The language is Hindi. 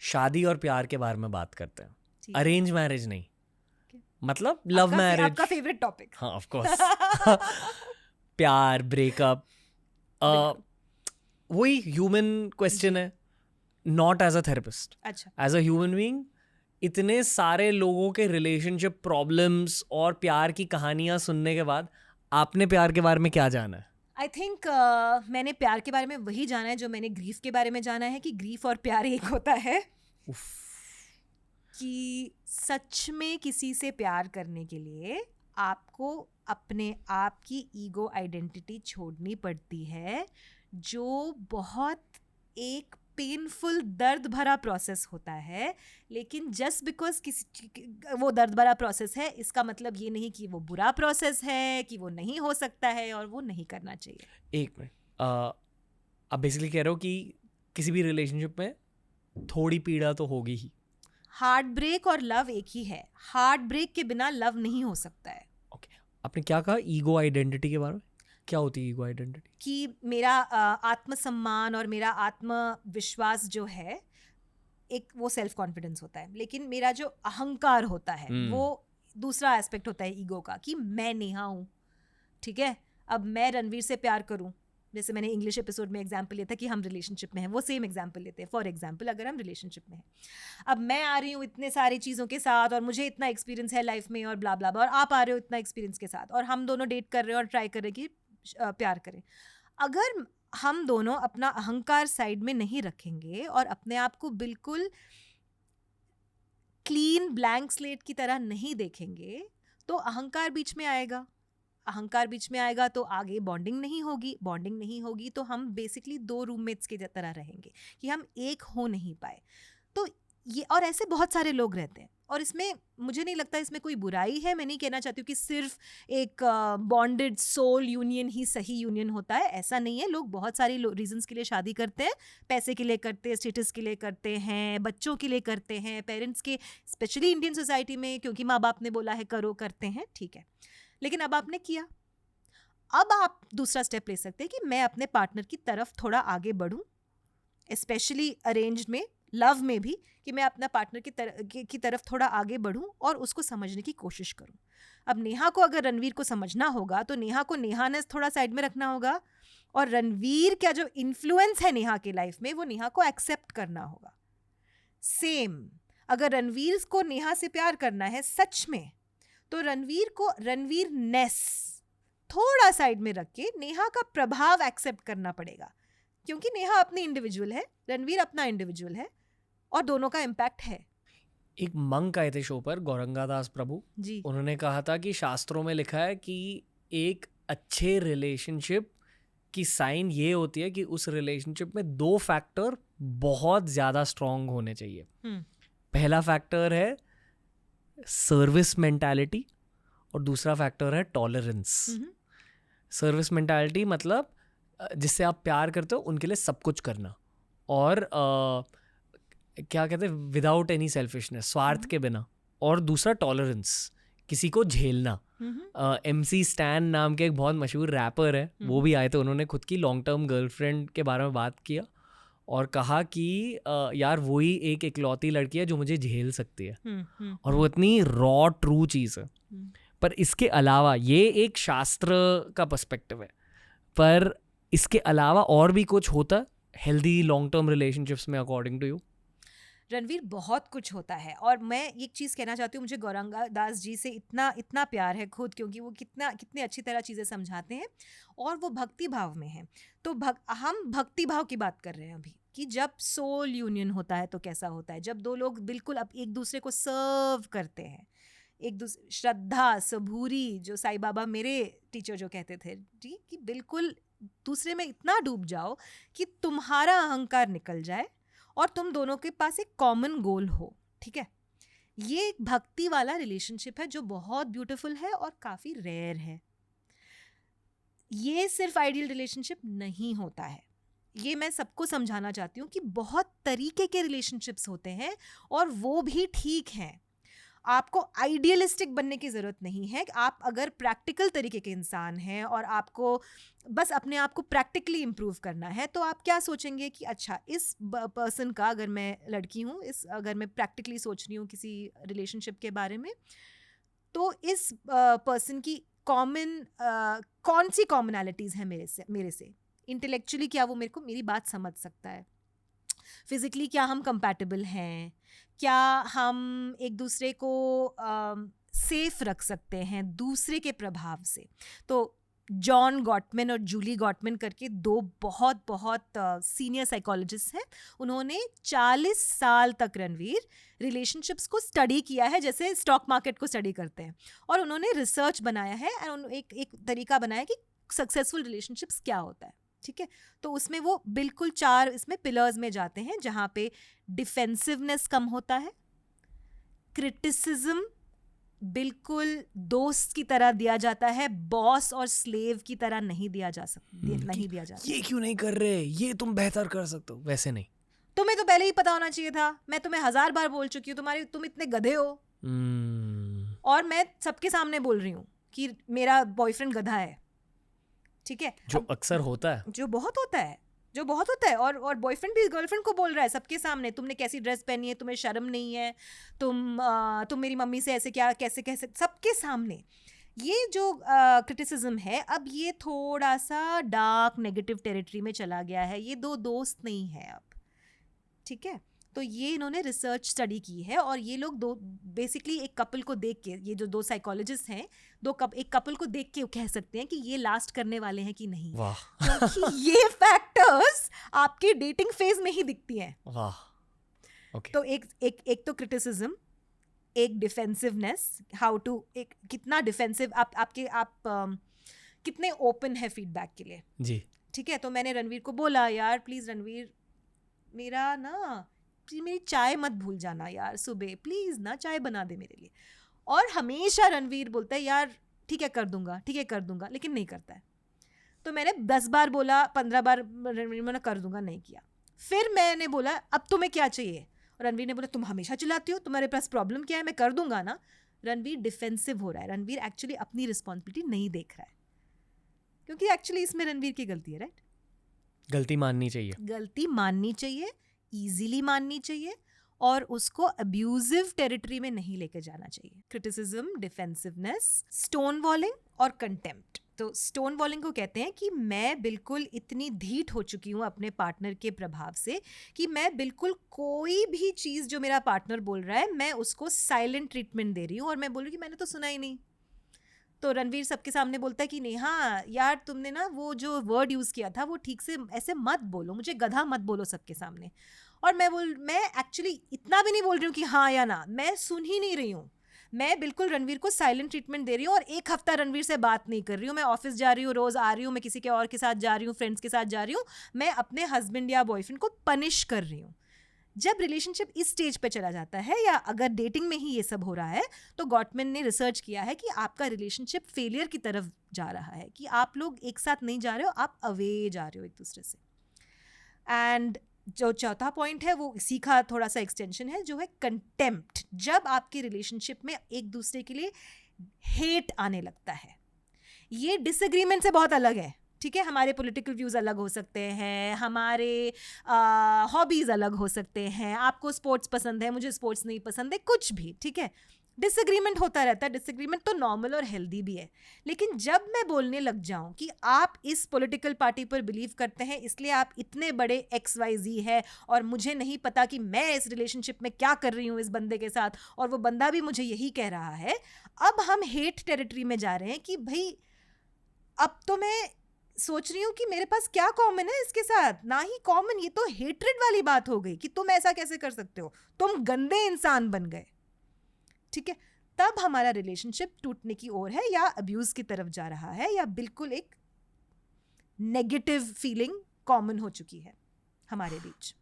शादी और प्यार के बारे में बात करते हैं, ठीक है। अरेंज मैरिज नहीं, Okay. मतलब लव मैरिज। आपका फेवरेट टॉपिक। हाँ ऑफ कोर्स प्यार, ब्रेकअप, वही ह्यूमन क्वेश्चन है, नॉट एज अ थेरेपिस्ट, अच्छा, एज अ ह्यूमन बीइंग। इतने सारे लोगों के रिलेशनशिप प्रॉब्लम्स और प्यार की कहानियां सुनने के बाद आपने प्यार के बारे में क्या जाना है? आई थिंक मैंने प्यार के बारे में वही जाना है जो मैंने ग्रीफ के बारे में जाना है, कि ग्रीफ और प्यार एक होता है। उफ, कि सच में किसी से प्यार करने के लिए आपको अपने आप की ईगो आइडेंटिटी छोड़नी पड़ती है, जो बहुत एक पेनफुल दर्द भरा प्रोसेस होता है। लेकिन जस्ट बिकॉज किसी वो दर्द भरा प्रोसेस है, इसका मतलब ये नहीं कि वो बुरा प्रोसेस है, कि वो नहीं हो सकता है और वो नहीं करना चाहिए। एक मिनट, आप बेसिकली कह रहे हो कि किसी भी रिलेशनशिप में थोड़ी पीड़ा तो होगी ही। हार्ट ब्रेक और लव एक ही है। हार्ट ब्रेक के बिना लव नहीं हो सकता है। ओके, आपने क्या कहा ईगो आइडेंटिटी के बारे में? क्या होती है ईगो आइडेंटिटी? कि मेरा आत्मसम्मान और मेरा आत्मविश्वास जो है, एक वो सेल्फ कॉन्फिडेंस होता है, लेकिन मेरा जो अहंकार होता है वो दूसरा एस्पेक्ट होता है ईगो का, कि मैं नेहा हूँ, ठीक है। अब मैं रणवीर से प्यार करूँ, जैसे मैंने इंग्लिश एपिसोड में एग्जाम्पल लिया था कि हम रिलेशनशिप में हैं, वो सेम एग्जाम्पल लेते हैं। फॉर एग्जाम्पल, अगर हम रिलेशनशिप में हैं, अब मैं आ रही हूँ इतने सारी चीज़ों के साथ और मुझे इतना एक्सपीरियंस है लाइफ में और ब्ला ब्ला ब्ला, और आप आ रहे हो इतना एक्सपीरियंस के साथ, और हम दोनों डेट कर रहे हैं और ट्राई कर रहे हैं कि प्यार करें। अगर हम दोनों अपना अहंकार साइड में नहीं रखेंगे और अपने आप को बिल्कुल क्लीन ब्लैंक स्लेट की तरह नहीं देखेंगे, तो अहंकार बीच में आएगा। अहंकार बीच में आएगा तो आगे बॉन्डिंग नहीं होगी। बॉन्डिंग नहीं होगी तो हम बेसिकली दो रूममेट्स की तरह रहेंगे, कि हम एक हो नहीं पाए। तो ये, और ऐसे बहुत सारे लोग रहते हैं, और इसमें मुझे नहीं लगता इसमें कोई बुराई है। मैं नहीं कहना चाहती हूँ कि सिर्फ एक बॉन्डेड सोल यूनियन ही सही यूनियन होता है, ऐसा नहीं है। लोग बहुत सारी रीजंस के लिए शादी करते हैं, पैसे के लिए करते हैं, स्टेटस के लिए करते हैं, बच्चों के लिए करते हैं, पेरेंट्स के, स्पेशली इंडियन सोसाइटी में क्योंकि माँ बाप ने बोला है करो, करते हैं, ठीक है। लेकिन अब आपने किया, अब आप दूसरा स्टेप ले सकते हैं कि मैं अपने पार्टनर की तरफ थोड़ा आगे बढ़ूं, स्पेशली अरेंज्ड में, लव में भी, कि मैं अपना पार्टनर की तरफ थोड़ा आगे बढ़ूं और उसको समझने की कोशिश करूं। अब नेहा को अगर रणवीर को समझना होगा तो नेहा को नेहानेस थोड़ा साइड में रखना होगा, और रणवीर का जो इन्फ्लुएंस है नेहा की लाइफ में वो नेहा को एक्सेप्ट करना होगा। सेम, अगर रणवीर को नेहा से प्यार करना है सच में, तो रणवीर को रणवीर नेस थोड़ा साइड में रख के नेहा का प्रभाव एक्सेप्ट करना पड़ेगा, क्योंकि नेहा अपनी इंडिविजुअल है, रणवीर अपना इंडिविजुअल है, और दोनों का इम्पैक्ट है। एक मंक आए थे शो पर, गौरंगादास प्रभु जी, उन्होंने कहा था कि शास्त्रों में लिखा है कि एक अच्छे रिलेशनशिप की साइन ये होती है कि उस रिलेशनशिप में दो फैक्टर बहुत ज़्यादा स्ट्रॉन्ग होने चाहिए। पहला फैक्टर है सर्विस मेंटालिटी और दूसरा फैक्टर है टॉलरेंस। सर्विस मेंटालिटी मतलब जिससे आप प्यार करते हो उनके लिए सब कुछ करना, और क्या कहते हैं, विदाउट एनी सेल्फिशनेस, स्वार्थ के बिना। और दूसरा टॉलरेंस, किसी को झेलना। MC स्टैन नाम के एक बहुत मशहूर रैपर है, वो भी आए थे, उन्होंने खुद की लॉन्ग टर्म गर्लफ्रेंड के बारे में बात किया और कहा कि यार वही एक इकलौती लड़की है जो मुझे झेल सकती है, और वो इतनी रॉ ट्रू चीज़ है। पर इसके अलावा ये एक शास्त्र का पर्सपेक्टिव है, पर इसके अलावा और भी कुछ होता हेल्दी लॉन्ग टर्म रिलेशनशिप्स में अकॉर्डिंग टू यू? रणवीर, बहुत कुछ होता है। और मैं एक चीज़ कहना चाहती हूँ, मुझे गौरंगादास जी से इतना प्यार है खुद, क्योंकि वो कितनी अच्छी तरह चीज़ें समझाते हैं और वो भक्ति भाव में हैं। तो हम भक्ति भाव की बात कर रहे हैं अभी, कि जब सोल यूनियन होता है तो कैसा होता है, जब दो लोग बिल्कुल अब एक दूसरे को सर्व करते हैं, एक दूसरे, श्रद्धा सबूरी, जो साईं बाबा मेरे टीचर जो कहते थे जी, कि बिल्कुल दूसरे में इतना डूब जाओ कि तुम्हारा अहंकार निकल जाए और तुम दोनों के पास एक कॉमन गोल हो, ठीक है। ये एक भक्ति वाला रिलेशनशिप है जो बहुत ब्यूटीफुल है और काफ़ी रेयर है। ये सिर्फ आइडियल रिलेशनशिप नहीं होता है, ये मैं सबको समझाना चाहती हूँ कि बहुत तरीके के रिलेशनशिप्स होते हैं और वो भी ठीक हैं। आपको आइडियलिस्टिक बनने की ज़रूरत नहीं है। आप अगर प्रैक्टिकल तरीके के इंसान हैं और आपको बस अपने आप को प्रैक्टिकली इम्प्रूव करना है, तो आप क्या सोचेंगे कि अच्छा इस पर्सन का, अगर मैं लड़की हूँ, अगर मैं प्रैक्टिकली सोच रही हूँ किसी रिलेशनशिप के बारे में, तो इस पर्सन की कौन सी कॉमनैलिटीज़ हैं मेरे से। इंटेलेक्चुअली क्या वो मेरी बात समझ सकता है, फिजिकली क्या हम कंपैटिबल हैं, क्या हम एक दूसरे को सेफ रख सकते हैं दूसरे के प्रभाव से। तो जॉन गॉटमैन और जूली गॉटमैन करके दो बहुत बहुत सीनियर साइकोलॉजिस्ट हैं, उन्होंने 40 साल तक रणवीर रिलेशनशिप्स को स्टडी किया है जैसे स्टॉक मार्केट को स्टडी करते हैं, और उन्होंने रिसर्च बनाया है और एक तरीका बनाया कि सक्सेसफुल रिलेशनशिप्स क्या होता है। ठीक है, तो उसमें वो बिल्कुल 4 इसमें पिलर्स में जाते हैं, जहाँ पे डिफेंसिवनेस कम होता है, क्रिटिसिज्म बिल्कुल दोस्त की तरह दिया जाता है, बॉस और स्लेव की तरह नहीं दिया जा सकता। ये क्यों नहीं कर रहे, ये तुम बेहतर कर सकते हो, वैसे नहीं। तुम्हें तो पहले ही पता होना चाहिए था, मैं तुम्हें 1000 बार बोल चुकी हूँ, तुम इतने गधे हो। और मैं सबके सामने बोल रही हूँ कि मेरा बॉयफ्रेंड गधा है। ठीक है, जो अक्सर होता है, जो बहुत होता है, और बॉयफ्रेंड भी गर्लफ्रेंड को बोल रहा है सबके सामने, तुमने कैसी ड्रेस पहनी है, तुम्हें शर्म नहीं है, तुम मेरी मम्मी से ऐसे कैसे सबके सामने। ये जो क्रिटिसिज्म है, अब ये थोड़ा सा डार्क नेगेटिव टेरिटरी में चला गया है, ये दो दोस्त नहीं है अब। ठीक है, तो ये इन्होंने रिसर्च स्टडी की है, और ये लोग बेसिकली एक कपल को देख के, ये जो 2 साइकोलॉजिस्ट हैं, एक कपल को देख के कह सकते हैं कि ये लास्ट करने वाले हैं कि नहीं। वाह। क्योंकि ये फैक्टर्स आपके डेटिंग फेज में ही दिखती हैं। वाह। Okay. तो एक तो क्रिटिसिज्म, एक डिफेंसिवनेस, कितना डिफेंसिव आप कितने ओपन है फीडबैक के लिए जी। ठीक है, तो मैंने रणवीर को बोला, यार प्लीज रणवीर, मेरी चाय मत भूल जाना यार, सुबह प्लीज ना चाय बना दे मेरे लिए। और हमेशा रणवीर बोलता है यार ठीक है कर दूंगा, लेकिन नहीं करता है। तो मैंने 10 बार बोला, 15 बार रणवीर मैंने कर दूंगा, नहीं किया। फिर मैंने बोला अब तुम्हें क्या चाहिए, और रणवीर ने बोला तुम हमेशा चिल्लाती हो, तुम्हारे पास प्रॉब्लम क्या है, मैं कर दूंगा ना। रणवीर डिफेंसिव हो रहा है, रणवीर एक्चुअली अपनी रिस्पॉन्सिबिलिटी नहीं देख रहा है, क्योंकि एक्चुअली इसमें रणवीर की गलती है। राइट, गलती माननी चाहिए, ईजिली माननी चाहिए, और उसको अब्यूजिव टेरिटरी में नहीं लेके जाना चाहिए। क्रिटिसिज्म, डिफेंसिवनेस, स्टोन वॉलिंग और कंटेम्प्ट। तो स्टोन वॉलिंग को कहते हैं कि मैं बिल्कुल इतनी ढीठ हो चुकी हूँ अपने पार्टनर के प्रभाव से कि मैं बिल्कुल कोई भी चीज़ जो मेरा पार्टनर बोल रहा है, मैं उसको साइलेंट ट्रीटमेंट दे रही हूँ, और मैं बोल रही हूँ कि मैंने तो सुना ही नहीं। तो रणवीर सबके सामने बोलता है कि नेहा यार तुमने ना वो जो वर्ड यूज़ किया था वो ठीक से ऐसे मत बोलो, मुझे गधा मत बोलो सबके सामने। और मैं एक्चुअली इतना भी नहीं बोल रही हूँ कि हाँ या ना, मैं सुन ही नहीं रही हूँ, मैं बिल्कुल रणवीर को साइलेंट ट्रीटमेंट दे रही हूँ, और 1 हफ्ता रणवीर से बात नहीं कर रही हूँ। मैं ऑफिस जा रही हूँ, रोज़ आ रही हूँ, मैं किसी के और के साथ जा रही हूँ, फ्रेंड्स के साथ जा रही हूँ, मैं अपने हस्बैंड या बॉयफ्रेंड को पनिश कर रही हूँ। जब रिलेशनशिप इस स्टेज पे चला जाता है, या अगर डेटिंग में ही ये सब हो रहा है, तो गॉटमैन ने रिसर्च किया है कि आपका रिलेशनशिप फेलियर की तरफ जा रहा है, कि आप लोग एक साथ नहीं जा रहे हो, आप अवे जा रहे हो एक दूसरे से। एंड जो चौथा पॉइंट है वो इसी का थोड़ा सा एक्सटेंशन है, जो है कंटेम्प्ट। जब आपके रिलेशनशिप में एक दूसरे के लिए हेट आने लगता है, ये डिसएग्रीमेंट से बहुत अलग है। ठीक है, हमारे पॉलिटिकल व्यूज़ अलग हो सकते हैं, हमारे हॉबीज़ अलग हो सकते हैं, आपको स्पोर्ट्स पसंद है, मुझे स्पोर्ट्स नहीं पसंद है, कुछ भी। ठीक है, डिसएग्रीमेंट होता रहता है, डिसएग्रीमेंट तो नॉर्मल और हेल्दी भी है। लेकिन जब मैं बोलने लग जाऊं कि आप इस पॉलिटिकल पार्टी पर बिलीव करते हैं इसलिए आप इतने बड़े XYZ है, और मुझे नहीं पता कि मैं इस रिलेशनशिप में क्या कर रही हूँ इस बंदे के साथ, और वो बंदा भी मुझे यही कह रहा है, अब हम हेट टेरिटरी में जा रहे हैं कि भाई अब तो मैं सोच रही हूँ कि मेरे पास क्या कॉमन है इसके साथ, ना ही कॉमन, ये तो हेट्रेड वाली बात हो गई कि तुम ऐसा कैसे कर सकते हो, तुम गंदे इंसान बन गए। ठीक है, तब हमारा रिलेशनशिप टूटने की ओर है, या अब्यूज की तरफ जा रहा है, या बिल्कुल एक नेगेटिव फीलिंग कॉमन हो चुकी है हमारे बीच।